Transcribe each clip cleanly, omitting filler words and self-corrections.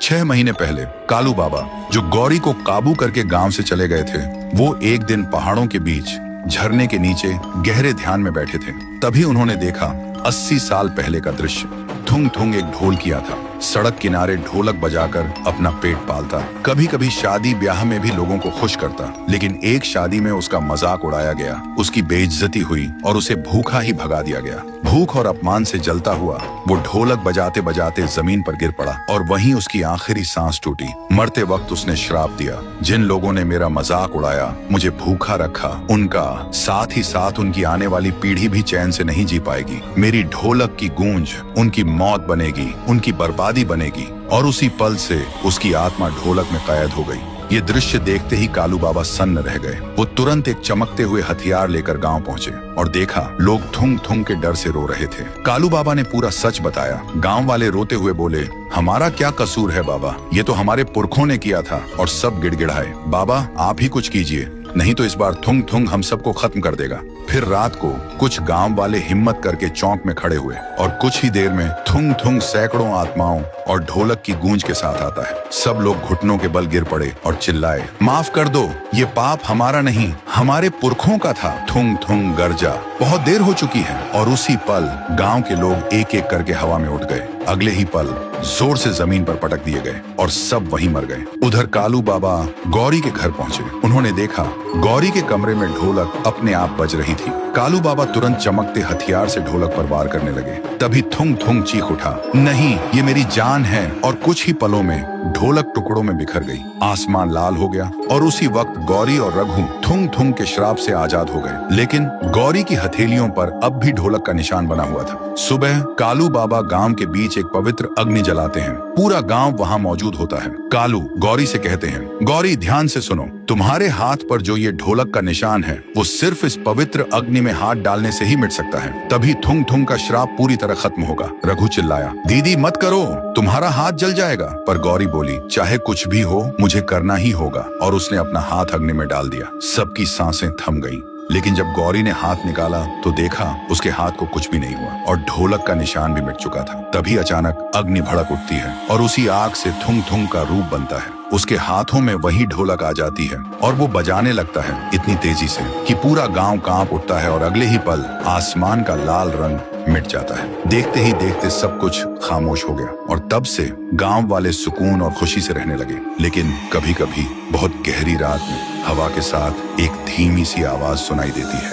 6 महीने पहले कालू बाबा, जो गौरी को काबू करके गांव से चले गए थे, वो एक दिन पहाड़ों के बीच झरने के नीचे गहरे ध्यान में बैठे थे। तभी उन्होंने देखा 80 साल पहले का दृश्य। थुंग थुंग एक ढोल किया था, सड़क किनारे ढोलक बजाकर अपना पेट पालता, कभी कभी शादी ब्याह में भी लोगों को खुश करता। लेकिन एक शादी में उसका मजाक उड़ाया गया, उसकी बेइज्जती हुई और उसे भूखा ही भगा दिया गया। भूख और अपमान से जलता हुआ वो ढोलक बजाते बजाते जमीन पर गिर पड़ा और वहीं उसकी आखिरी सांस टूटी। मरते वक्त उसने श्राप दिया, जिन लोगों ने मेरा मजाक उड़ाया, मुझे भूखा रखा, उनका साथ ही साथ उनकी आने वाली पीढ़ी भी चैन से नहीं जी पाएगी। मेरी ढोलक की गूंज उनकी मौत बनेगी, उनकी बर्बादी बनेगी। और उसी पल से उसकी आत्मा ढोलक में कैद हो गई। ये दृश्य देखते ही कालू बाबा सन्न रह गए। वो तुरंत एक चमकते हुए हथियार लेकर गांव पहुंचे और देखा लोग थुंग थुंग के डर से रो रहे थे। कालू बाबा ने पूरा सच बताया। गांव वाले रोते हुए बोले, हमारा क्या कसूर है बाबा, ये तो हमारे पुरखों ने किया था। और सब गिड़गिड़ाए, बाबा आप ही कुछ कीजिए, नहीं तो इस बार थुंग थुंग हम सबको खत्म कर देगा। फिर रात को कुछ गांव वाले हिम्मत करके चौक में खड़े हुए और कुछ ही देर में थुंग थुंग सैकड़ों आत्माओं और ढोलक की गूंज के साथ आता है। सब लोग घुटनों के बल गिर पड़े और चिल्लाए, माफ कर दो, ये पाप हमारा नहीं, हमारे पुरखों का था। थुंग थुंग गरजा, बहुत देर हो चुकी है। और उसी पल गांव के लोग एक एक करके हवा में उठ गए। अगले ही पल जोर से जमीन पर पटक दिए गए और सब वहीं मर गए। उधर कालू बाबा गौरी के घर पहुंचे। उन्होंने देखा गौरी के कमरे में ढोलक अपने आप बज रही थी। कालू बाबा तुरंत चमकते हथियार से ढोलक पर वार करने लगे। तभी थुंग थुंग चीख उठा, नहीं, ये मेरी जान है। और कुछ ही पलों में ढोलक टुकड़ों में बिखर गई। आसमान लाल हो गया और उसी वक्त गौरी और रघु थुंग थुंग के श्राप से आजाद हो गए। लेकिन गौरी की हथेलियों पर अब भी ढोलक का निशान बना हुआ था। सुबह कालू बाबा गांव के बीच एक पवित्र अग्नि जलाते हैं। पूरा गांव वहां मौजूद होता है। कालू गौरी से कहते हैं, गौरी ध्यान से सुनो, तुम्हारे हाथ पर जो ये ढोलक का निशान है, वो सिर्फ इस पवित्र अग्नि में हाथ डालने से ही मिट सकता है। तभी थुंग थुंग का श्राप पूरी तरह खत्म होगा। रघु चिल्लाया, दीदी मत करो, तुम्हारा हाथ जल जाएगा। पर गौरी बोली, चाहे कुछ भी हो, मुझे करना ही होगा। और उसने अपना हाथ अग्नि में डाल दिया। सबकी सांसें थम गईं। लेकिन जब गौरी ने हाथ निकाला तो देखा उसके हाथ को कुछ भी नहीं हुआ और ढोलक का निशान भी मिट चुका था। तभी अचानक अग्नि भड़क उठती है और उसी आग से थुंग थुंग का रूप बनता है। उसके हाथों में वही ढोलक आ जाती है और वो बजाने लगता है इतनी तेजी से कि पूरा गांव कांप उठता है और अगले ही पल आसमान का लाल रंग मिट जाता है। देखते ही देखते सब कुछ खामोश हो गया और तब से गांव वाले सुकून और खुशी से रहने लगे। लेकिन कभी कभी बहुत गहरी रात में हवा के साथ एक धीमी सी आवाज सुनाई देती है,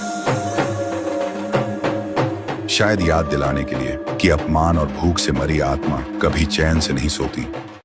शायद याद दिलाने के लिए कि अपमान और भूख से मरी आत्मा कभी चैन से नहीं सोती।